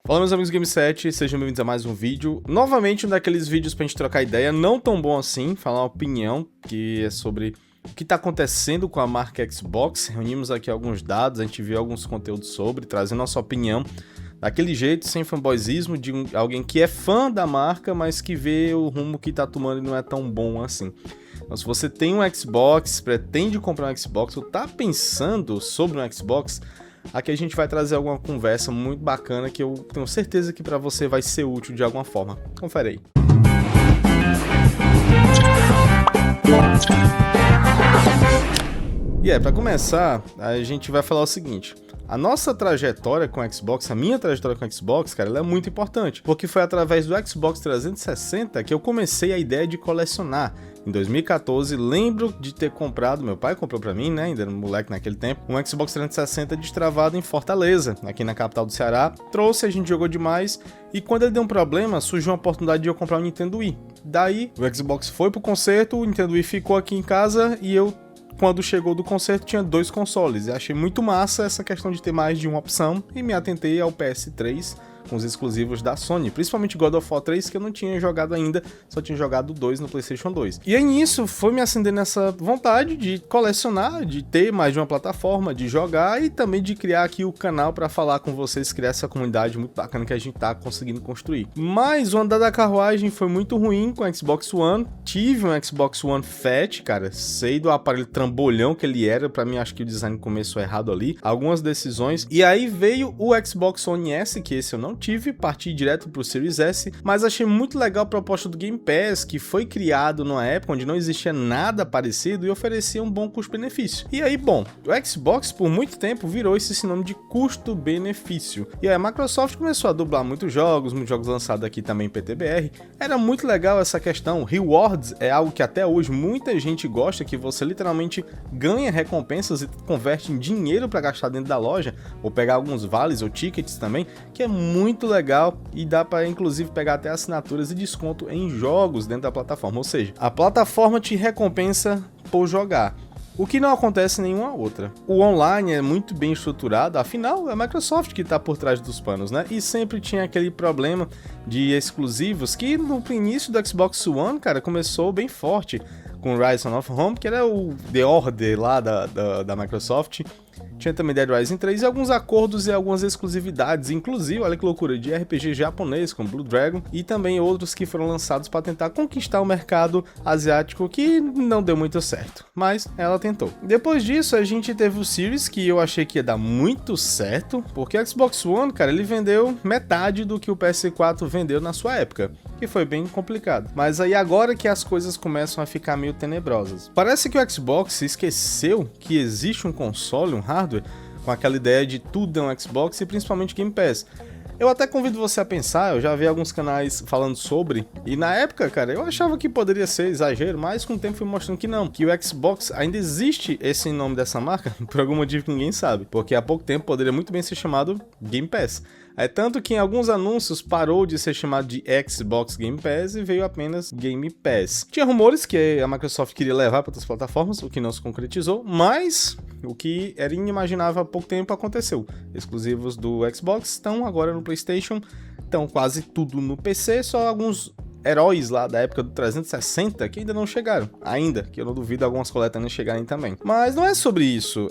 Fala meus amigos Game7, sejam bem-vindos a mais um vídeo. Novamente um daqueles vídeos pra gente trocar ideia, não tão bom assim, falar uma opinião que é sobre o que tá acontecendo com a marca Xbox. Reunimos aqui alguns dados, a gente viu alguns conteúdos sobre, trazendo nossa opinião daquele jeito, sem fanboyzismo, de alguém que é fã da marca, mas que vê o rumo que tá tomando e não é tão bom assim. Então, se você tem um Xbox, pretende comprar um Xbox ou tá pensando sobre um Xbox, aqui a gente vai trazer alguma conversa muito bacana que eu tenho certeza que para você vai ser útil de alguma forma. Confere aí. E para começar, a gente vai falar o seguinte. A nossa trajetória com o Xbox, a minha trajetória com o Xbox, cara, ela é muito importante, porque foi através do Xbox 360 que eu comecei a ideia de colecionar. Em 2014, lembro de ter comprado, meu pai comprou pra mim, né, ainda era um moleque naquele tempo, um Xbox 360 destravado em Fortaleza, aqui na capital do Ceará. Trouxe, a gente jogou demais, e quando ele deu um problema, surgiu uma oportunidade de eu comprar um Nintendo Wii. Daí, o Xbox foi pro concerto, o Nintendo Wii ficou aqui em casa, e eu, quando chegou do concerto, tinha 2 consoles. E achei muito massa essa questão de ter mais de uma opção, e me atentei ao PS3, com os exclusivos da Sony, principalmente God of War 3, que eu não tinha jogado ainda, só tinha jogado 2 no PlayStation 2. E aí nisso foi me acendendo essa vontade de colecionar, de ter mais de uma plataforma, de jogar e também de criar aqui o canal para falar com vocês, criar essa comunidade muito bacana que a gente tá conseguindo construir. Mas o andar da carruagem foi muito ruim com o Xbox One. Tive um Xbox One Fat, cara, sei do aparelho trambolhão que ele era, para mim acho que o design começou errado ali, algumas decisões. E aí veio o Xbox One S, que esse eu não tive, parti direto pro Series S, mas achei muito legal a proposta do Game Pass, que foi criado numa época onde não existia nada parecido e oferecia um bom custo-benefício. E aí, bom, o Xbox por muito tempo virou esse sinônimo de custo-benefício. E aí a Microsoft começou a dublar muitos jogos lançados aqui também em PTBR. Era muito legal essa questão. Rewards é algo que até hoje muita gente gosta, que você literalmente ganha recompensas e converte em dinheiro para gastar dentro da loja, ou pegar alguns vales ou tickets também, que é muito legal e dá para inclusive pegar até assinaturas e desconto em jogos dentro da plataforma, ou seja, a plataforma te recompensa por jogar, o que não acontece em nenhuma outra. O online é muito bem estruturado, afinal é a Microsoft que está por trás dos panos, né? E sempre tinha aquele problema de exclusivos que no início do Xbox One, cara, começou bem forte com Rise of Rome, que era o The Order lá da Microsoft. Tinha também Dead Rising 3 e alguns acordos e algumas exclusividades, inclusive, olha que loucura, de RPG japonês, como Blue Dragon, e também outros que foram lançados para tentar conquistar o mercado asiático, que não deu muito certo, mas ela tentou. Depois disso, a gente teve o Series, que eu achei que ia dar muito certo, porque o Xbox One, cara, ele vendeu metade do que o PS4 vendeu na sua época, que foi bem complicado. Mas aí agora que as coisas começam a ficar meio tenebrosas. Parece que o Xbox esqueceu que existe um console, um hardware, com aquela ideia de tudo é um Xbox e principalmente Game Pass. Eu até convido você a pensar, eu já vi alguns canais falando sobre, e na época, cara, eu achava que poderia ser exagero, mas com o tempo fui mostrando que não, que o Xbox ainda existe esse nome dessa marca, por algum motivo que ninguém sabe, porque há pouco tempo poderia muito bem ser chamado Game Pass. É tanto que em alguns anúncios parou de ser chamado de Xbox Game Pass e veio apenas Game Pass. Tinha rumores que a Microsoft queria levar para outras plataformas, o que não se concretizou, mas o que era inimaginável há pouco tempo aconteceu. Exclusivos do Xbox estão agora no PlayStation, estão quase tudo no PC, só alguns heróis lá da época do 360 que ainda não chegaram, que eu não duvido algumas coletâneas chegarem também. Mas não é sobre isso,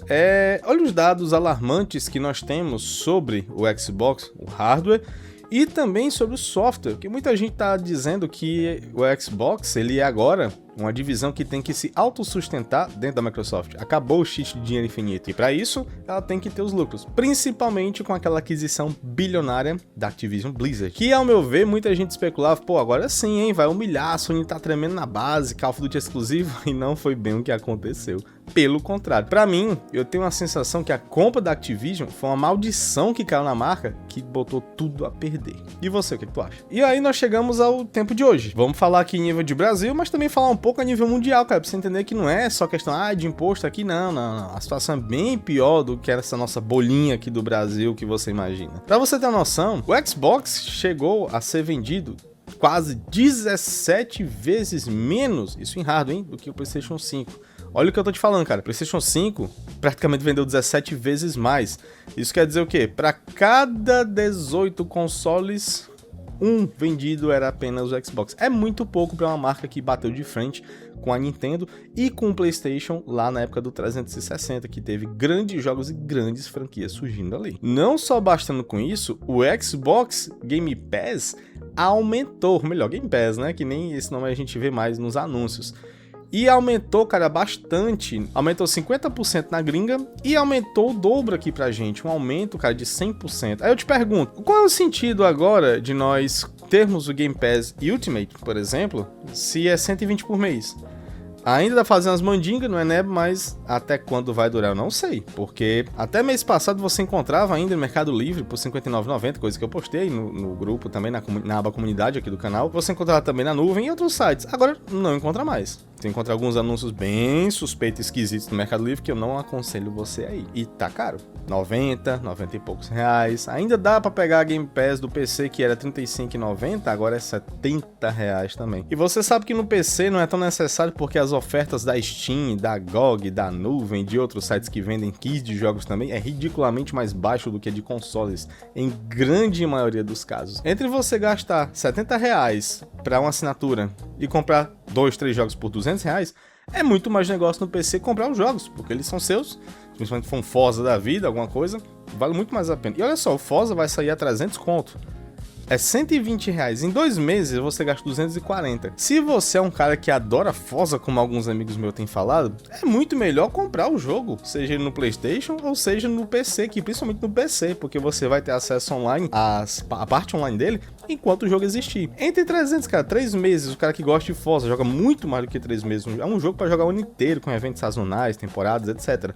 olha os dados alarmantes que nós temos sobre o Xbox, o hardware, e também sobre o software, que muita gente tá dizendo que o Xbox, ele é agora uma divisão que tem que se autossustentar dentro da Microsoft. Acabou o cheat de dinheiro infinito, e para isso ela tem que ter os lucros, principalmente com aquela aquisição bilionária da Activision Blizzard, que ao meu ver muita gente especulava, pô, agora sim, hein, vai humilhar, a Sony tá tremendo na base, Call of Duty exclusivo, e não foi bem o que aconteceu. Pelo contrário, pra mim, eu tenho a sensação que a compra da Activision foi uma maldição que caiu na marca, que botou tudo a perder. E você, o que tu acha? E aí nós chegamos ao tempo de hoje. Vamos falar aqui em nível de Brasil, mas também falar um pouco a nível mundial, cara, pra você entender que não é só questão de imposto aqui, não. A situação é bem pior do que essa nossa bolinha aqui do Brasil que você imagina. Pra você ter uma noção, o Xbox chegou a ser vendido quase 17 vezes menos, isso em hardware, hein, do que o PlayStation 5. Olha o que eu tô te falando, cara. PlayStation 5 praticamente vendeu 17 vezes mais. Isso quer dizer o quê? Para cada 18 consoles, um vendido era apenas o Xbox. É muito pouco para uma marca que bateu de frente com a Nintendo e com o PlayStation lá na época do 360, que teve grandes jogos e grandes franquias surgindo ali. Não só bastando com isso, o Xbox Game Pass aumentou, melhor, Game Pass, né, que nem esse nome a gente vê mais nos anúncios. E aumentou, cara, bastante. Aumentou 50% na gringa e aumentou o dobro aqui pra gente. Um aumento, cara, de 100%. Aí eu te pergunto, qual é o sentido agora de nós termos o Game Pass Ultimate, por exemplo, se é 120 por mês? Ainda dá pra fazer umas mandingas, não é, né? Mas até quando vai durar eu não sei. Porque até mês passado você encontrava ainda no Mercado Livre por R$ 59,90, coisa que eu postei no grupo também, na aba comunidade aqui do canal. Você encontrava também na nuvem e outros sites. Agora não encontra mais. Você encontra alguns anúncios bem suspeitos e esquisitos no Mercado Livre que eu não aconselho você aí. E tá caro. 90 e poucos reais. Ainda dá pra pegar a Game Pass do PC que era R$ 35,90, agora é R$ 70 também. E você sabe que no PC não é tão necessário porque as ofertas da Steam, da GOG, da nuvem, de outros sites que vendem keys de jogos também é ridiculamente mais baixo do que a de consoles, em grande maioria dos casos. Entre você gastar R$ 70 pra uma assinatura e comprar 2, 3 jogos por R$ 200, é muito mais negócio no PC comprar os jogos, porque eles são seus, principalmente se for um Forza da vida, alguma coisa, vale muito mais a pena. E olha só, o Forza vai sair a 300 conto. É R$ 120. Em 2 meses você gasta 240. Se você é um cara que adora Forza, como alguns amigos meus têm falado, é muito melhor comprar o jogo, seja no PlayStation ou seja no PC, que principalmente no PC, porque você vai ter acesso online, a parte online dele, enquanto o jogo existir. Entre 300, cara, 3 meses, o cara que gosta de Forza joga muito mais do que 3 meses. É um jogo para jogar o ano inteiro, com eventos sazonais, temporadas, etc.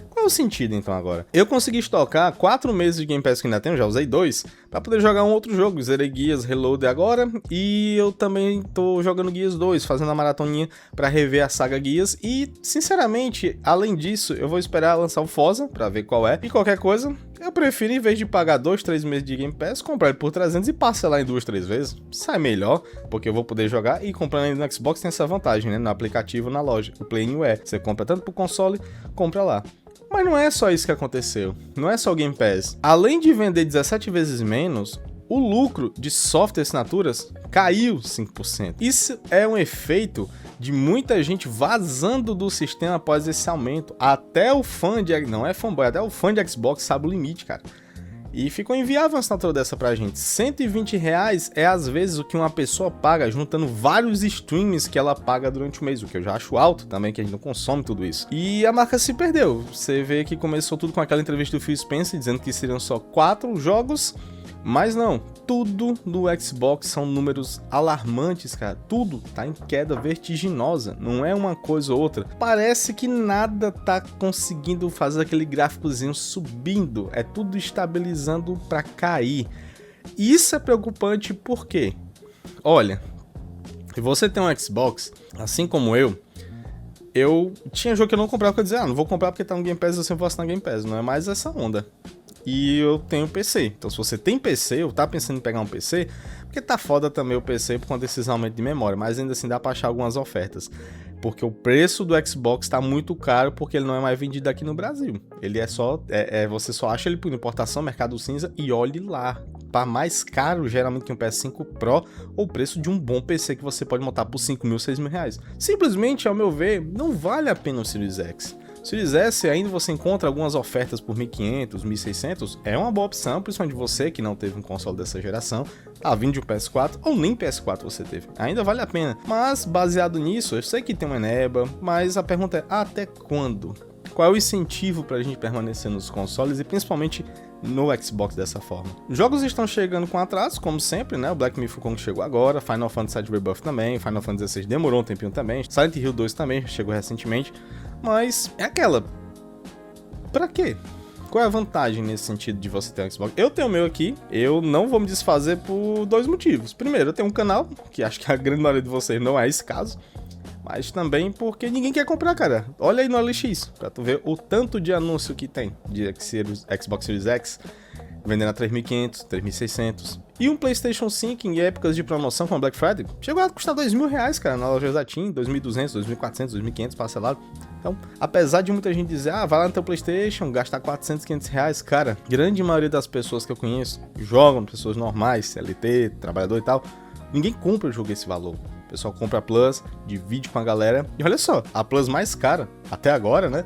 Qual é o sentido então agora? Eu consegui estocar 4 meses de Game Pass que ainda tenho, já usei 2, pra poder jogar um outro jogo. Zerei Gears Reload agora e eu também tô jogando Gears 2, fazendo a maratoninha pra rever a saga Gears. E, sinceramente, além disso, eu vou esperar lançar o Forza pra ver qual é. E qualquer coisa, eu prefiro, em vez de pagar 2, 3 meses de Game Pass, comprar ele por 300 e parcelar em 2, 3 vezes. Sai melhor, porque eu vou poder jogar e comprando ele no Xbox tem essa vantagem, né? No aplicativo, na loja. O Play Anywhere. Você compra tanto pro console, compra lá. Mas não é só isso que aconteceu, não é só o Game Pass. Além de vender 17 vezes menos, o lucro de software e assinaturas caiu 5%. Isso é um efeito de muita gente vazando do sistema após esse aumento. Até o fã de... não é fanboy, até o fã de Xbox sabe o limite, cara. E ficou inviável uma assinatura dessa pra gente. R$ 120 é às vezes o que uma pessoa paga, juntando vários streams que ela paga durante o mês, o que eu já acho alto também, que a gente não consome tudo isso. E a marca se perdeu. Você vê que começou tudo com aquela entrevista do Phil Spencer, dizendo que seriam só 4 jogos, mas não. Tudo no Xbox são números alarmantes, cara. Tudo tá em queda vertiginosa. Não é uma coisa ou outra. Parece que nada tá conseguindo fazer aquele gráficozinho subindo. É tudo estabilizando pra cair. E isso é preocupante porque, olha, se você tem um Xbox, assim como eu tinha jogo que eu não comprava, porque eu dizia, não vou comprar porque tá no Game Pass, eu sempre vou assinar Game Pass. Não é mais essa onda. E eu tenho PC, então se você tem PC ou tá pensando em pegar um PC, porque tá foda também o PC por conta desses aumentos de memória, mas ainda assim dá pra achar algumas ofertas, porque o preço do Xbox tá muito caro porque ele não é mais vendido aqui no Brasil, ele é só, você só acha ele por importação, mercado cinza, e olhe lá, tá mais caro geralmente que um PS5 Pro ou o preço de um bom PC que você pode montar por 5 mil, 6 mil reais. Simplesmente, ao meu ver, não vale a pena o Series X. Series S ainda você encontra algumas ofertas por 1.500, 1.600, é uma boa opção, principalmente você que não teve um console dessa geração, tá vindo de um PS4 ou nem PS4 você teve, ainda vale a pena. Mas baseado nisso, eu sei que tem uma eneba, mas a pergunta é até quando? Qual é o incentivo pra gente permanecer nos consoles e principalmente no Xbox dessa forma? Jogos estão chegando com atraso, como sempre, né? O Black Myth Wukong chegou agora, Final Fantasy VII Rebirth também, Final Fantasy XVI demorou um tempinho também, Silent Hill 2 também chegou recentemente, mas é aquela... Pra quê? Qual é a vantagem nesse sentido de você ter um Xbox? Eu tenho o meu aqui, eu não vou me desfazer por 2 motivos. Primeiro, eu tenho um canal, que acho que a grande maioria de vocês não é esse caso, mas também porque ninguém quer comprar, cara. Olha aí no OLX, pra tu ver o tanto de anúncio que tem de Xbox Series X, vendendo a 3.500, 3.600. E um PlayStation 5 em épocas de promoção com a Black Friday, chegou a custar R$ 2.000, cara, na loja Zatin, 2.200, 2.400, 2.500 parcelado. Então, apesar de muita gente dizer, vai lá no teu PlayStation, gastar 400, 500 reais, cara, grande maioria das pessoas que eu conheço jogam, pessoas normais, CLT, trabalhador e tal, ninguém compra o jogo esse valor. O pessoal compra a Plus, divide com a galera, e olha só, a Plus mais cara, até agora, né,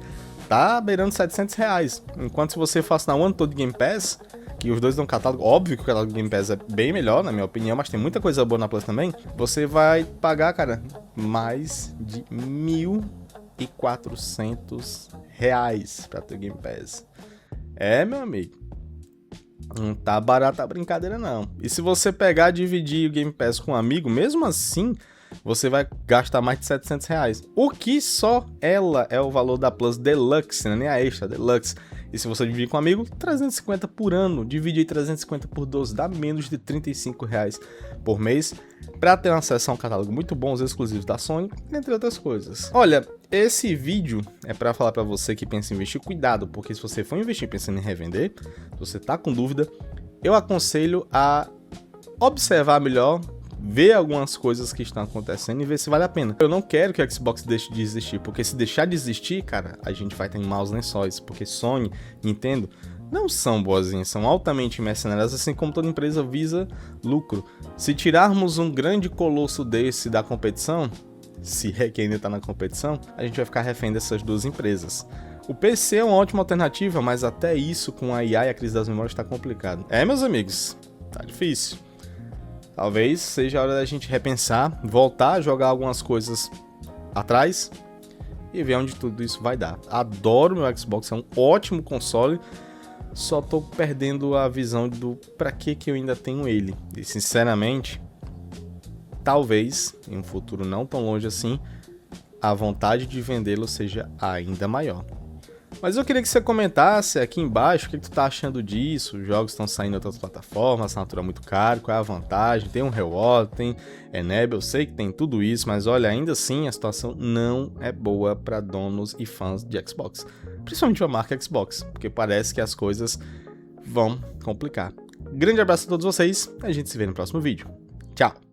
tá beirando 700 reais. Enquanto se você for assinar o ano todo de Game Pass, que os dois dão catálogo, óbvio que o catálogo do Game Pass é bem melhor, na minha opinião, mas tem muita coisa boa na Plus também, você vai pagar, cara, mais de 1.400 reais pra ter Game Pass. Meu amigo, não tá barata a brincadeira não. E se você pegar e dividir o Game Pass com um amigo, mesmo assim, você vai gastar mais de 700 reais. O que só ela é o valor da Plus Deluxe, né? Nem a Extra, Deluxe. E se você dividir com um amigo, 350 por ano. Divide aí 350 por 12, dá menos de 35 reais por mês, para ter acesso a um catálogo muito bom, os exclusivos da Sony, entre outras coisas. Olha, esse vídeo é para falar para você que pensa em investir, cuidado, porque se você for investir pensando em revender, se você tá com dúvida, eu aconselho a observar melhor, ver algumas coisas que estão acontecendo e ver se vale a pena. Eu não quero que o Xbox deixe de existir, porque se deixar de existir, cara, a gente vai ter maus lençóis, porque Sony, Nintendo não são boazinhas, são altamente mercenárias, assim como toda empresa visa lucro. Se tirarmos um grande colosso desse da competição, se é que ainda tá na competição, a gente vai ficar refém dessas duas empresas. O PC é uma ótima alternativa, mas até isso com a IA e a crise das memórias tá complicado. Meus amigos, tá difícil. Talvez seja a hora da gente repensar, voltar a jogar algumas coisas atrás e ver onde tudo isso vai dar. Adoro meu Xbox, é um ótimo console, só tô perdendo a visão do pra que eu ainda tenho ele. E sinceramente, talvez, em um futuro não tão longe assim, a vontade de vendê-lo seja ainda maior. Mas eu queria que você comentasse aqui embaixo o que tu tá achando disso, os jogos estão saindo em outras plataformas, assinatura é muito caro, qual é a vantagem, tem um reward, tem enable, eu sei que tem tudo isso, mas olha, ainda assim a situação não é boa para donos e fãs de Xbox, principalmente a marca Xbox, porque parece que as coisas vão complicar. Grande abraço a todos vocês, a gente se vê no próximo vídeo. Tchau!